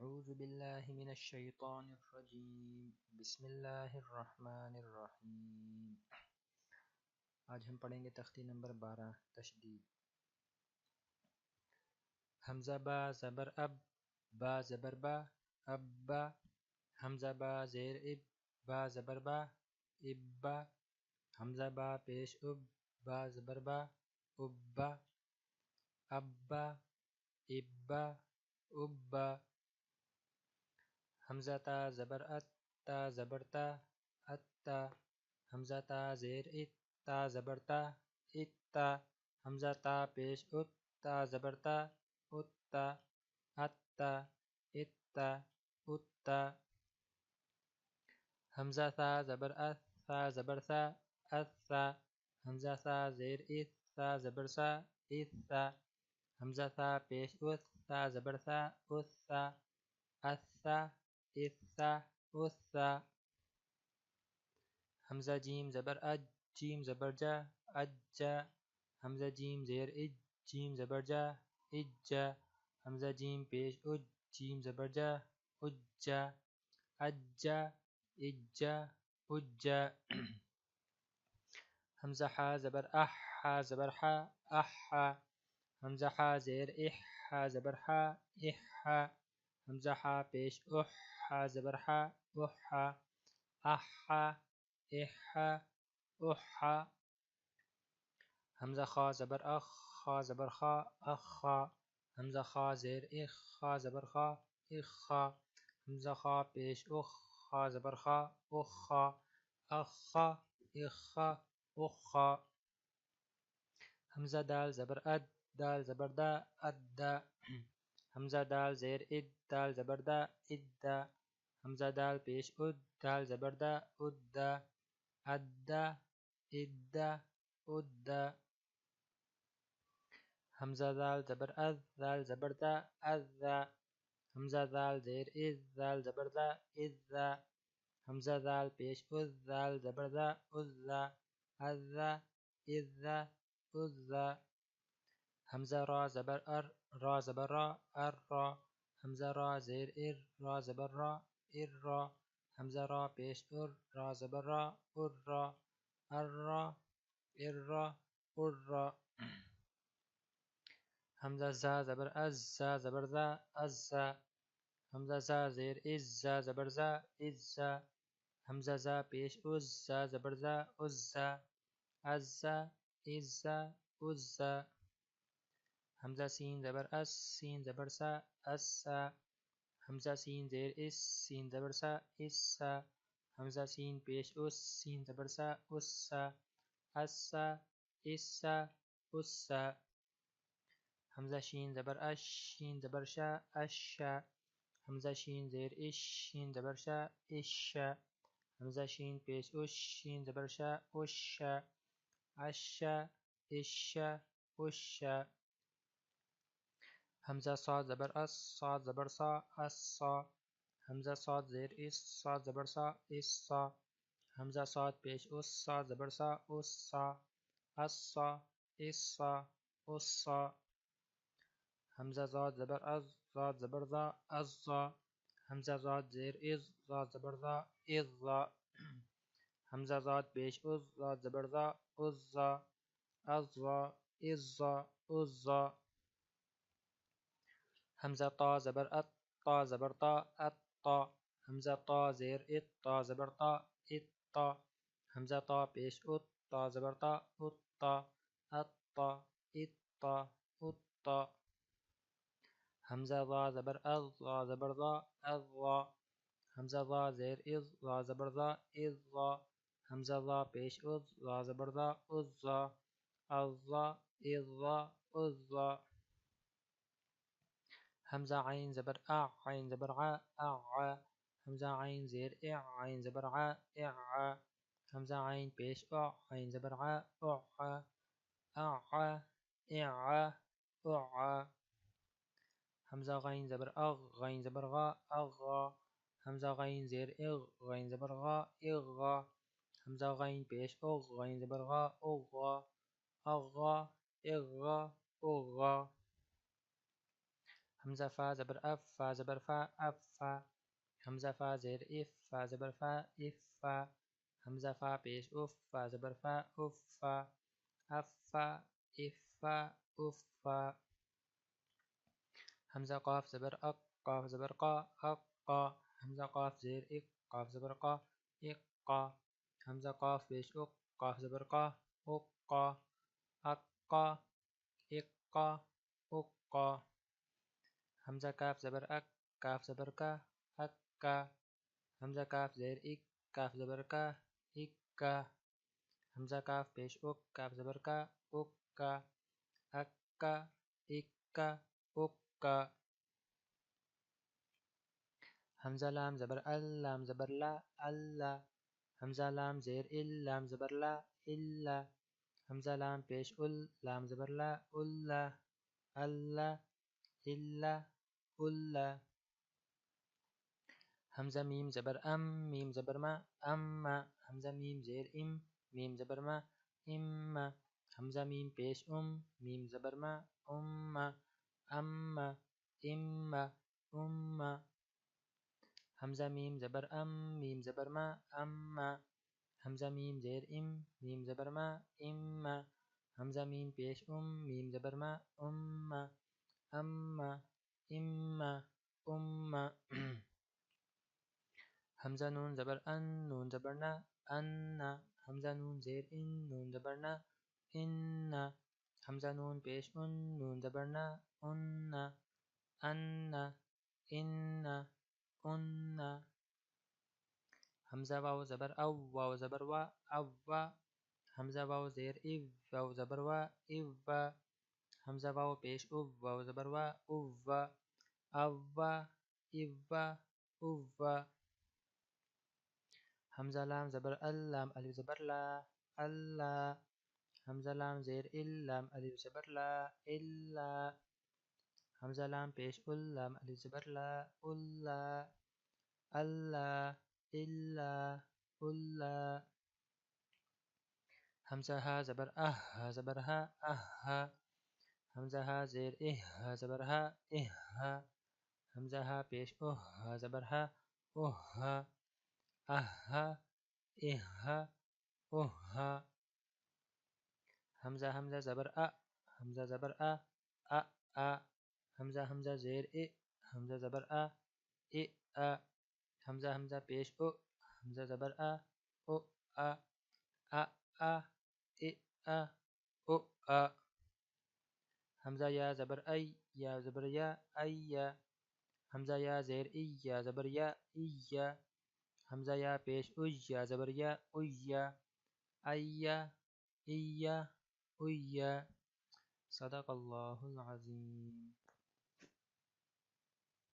اعوذ باللہ من الشیطان الرجیم بسم اللہ الرحمن الرحیم۔ آج ہم پڑھیں گے تختی نمبر 12 تشدید۔ حمزہ با زبر اب، با زبر با، ابا۔ حمزہ با زیر اب، با زبر با، ابا۔ حمزہ با پیش اب، با زبر با، ابا، ابا، ابا، ابا۔ حمزہ تا زبر ات، تا زبر تا، اتا۔ حمزہ تا زیر ات، تا زبر تا، اتا۔ حمزہ تا پیش ات، تا زبر تا، اتا، اتا، اتا، اتا۔ حمزہ ثا زبر ات، ثا زبر ثا، اثا۔ حمزہ ثا زیر ات، ثا زبر ثا، اثا۔ حمزہ ثا پیش ات، ثا زبر ثا، اثا، اثا، اثا، اثا۔ حمزہ جیم زبر اج، جیم زبر جا، اجا۔ حمزہ جیم زیر اج، جیم زبر جا، اجا۔ حمزہ جیم پیش اج، جیم زبر جا، اجا، اجا، اجا، اجا۔ حمزہ حا زبر اح، حا زبر حا، احا۔ حمزہ حا زیر اح، حا زبر حا، احا۔ حمزہ حا پیش اح، حا زبر حا، احا، احا، احا، احا۔ حمزہ خا زبر اخ، خا زبر خا، اخا۔ حمزہ خا زیر اخ، خا زبر خا، اخا۔ حمزہ خا پیش اخ، خا زبر خا، اخا، اخا، اخا، اخا۔ حمزہ دال زبر اد، دال زبر دا، ادا۔ حمزہ دال زیر اد، دال زبر دا، ادا۔ حمزہ دال پیش اد، دال زبر دا، ادا، ادا، ادا، ادا۔ حمزہ دال زبر از، دال زبر دا، ازا۔ حمزہ دال زیر از، دال زبر دا، ازا۔ حمزہ دال پیش از، دال زبر دا، ازا، ازا، ازا، ازا۔ حمزہ را زبر ار، را زبر را، ارا۔ حمزہ را زیر ار، را زبر را، ارا۔ حمزہ را پیش ار، را زبر را، ارا، ارا، ارا، ارا۔ حمزہ زا زبر از، زا زبر زا، ازا۔ حمزہ زا زیر از، زا زبر زا، ازا۔ حمزہ زا پیش از، زا زبر زا، ازا، ازا، ازا، ازا۔ حمزہ سین زبر اس، سین زبر سا، اسا۔ حمزہ سین زیر اس، سین زبر سا، اسا۔ حمزہ سین پیش اس، سین زبر سا، اسا، اسا، اسا، اسا۔ حمزہ شین زبر اش، شین زبر شا، اشا۔ حمزہ شین زیر اش، شین زبر شا، اشا۔ حمزہ شین پیش اش، شین زبر شا، اشا، اشا، اشا، اشا۔ حمزہ صاد زبر اس، صاد زبر صا، اسا۔ حمزہ صاد زیر اس، صاد زبر صا، اسا۔ حمزہ صاد پیش اس، صاد زبر صا، اسا، اسا، اسا، اسا۔ حمزہ زاد زبر از، زاد زبر زا، ازا۔ حمزہ زاد زیر از، زاد زبر زا، ازا۔ حمزہ زاد پیش از، زاد زبر زا، ازا، ازا، ازا، ازا۔ حمزہ طا زبر ات، طا زبر طا، اتا۔ حمزہ طا زیر ات، طا زبر طا، اتا۔ حمزہ طا پیش ات، طا زبر طا، اتا، اتا، اتا، اتا۔ حمزہ ضا زبر از، ضا زبر ضا، ازا۔ حمزہ ضا زیر از، ضا زبر ضا، ازا۔ حمزہ ضا پیش از، ضا زبر ضا، ازا، ازا، ازا، ازا۔ حمزہ عین زبر اع، عین زبر ع، اعا۔ حمزہ عین زیر اع، عین زبر ع، اعا۔ حمزہ عین پیش اع، عین زبر ع، اعا، اعا، اعا، اعا۔ حمزہ غین زبر اغ، غین زبر غا، اغا۔ حمزہ غین زیر اغ، غین زبر غا، اغا۔ حمزہ غین پیش اغ، غین زبر غا، اغا، اغا، اغا، اغا۔ حمزة فا زبر اف فا زبر فا اف فا حمزة فا زیر اف فا زبر فا اف فا حمزة فا پیش اف فا زبر فا اف فا اف فا اف فا اف فا حمزة قاف زبر اق قاف زبر قا اق قا حمزة قاف زیر اق قاف زبر قا اق قا حمزة قاف پیش اق قاف زبر قا اق قا اق قا اق قا اق قا حمزة کاف زبر اک کاف زبر کا اک کا حمزة کاف زیر اک کاف زبر کا اک کا حمزة کاف پیش اک کاف زبر کا اک کا اک کا اک کا اک کا حمزة لام زبر ال لام زبر لا اللہ حمزة لام زیر ال لام زبر لا الا حمزة لام پیش ال لام زبر لا اللہ اللہ الا الا حمزة میم زبر ام میم زبر ما اما حمزة میم زیر ام میم زبر ما اما حمزة میم پیش میم زبر ما اما اما اما اما حمزة میم زبر ام میم زبر ما اما حمزة میم زیر میم زبر ما اما حمزة میم پیش میم زبر ما اما اما اما اما حمزة نون زبر ان نون زبر نا انا حمزة نون زیر نون زبر نا انا حمزة نون پیش نون زبر نا انا انا انا انا حمزة واو زبر او واو زبر وا اوا حمزة واو زیر واو زبر وا اوا حمزة واو پیش واو زبر وا اوا اوا اوا اوا حمزة لام زبر ال لام الف زبر لا اللہ حمزة لام زیر لام الف زبر لا الا حمزة لام پیش لام الف زبر لا اللہ اللہ الا اللہ حمزة ها زبر ها زبر ها اها حمزة ها زیر ها زبر ها اها حمزة ها پیش ها زبر ها اها اها اها اها حمزة حمزة زبر حمزة زبر ا حمزة حمزة زیر حمزة زبر حمزة حمزة پیش حمزة زبر او حمزة یا زبر یا زبر یا ایا حمزة یا زیر یا زبر یا ایا حمزة یا پیش یا زبر یا ایا ایا ایا ایا صدق اللہ العظیم.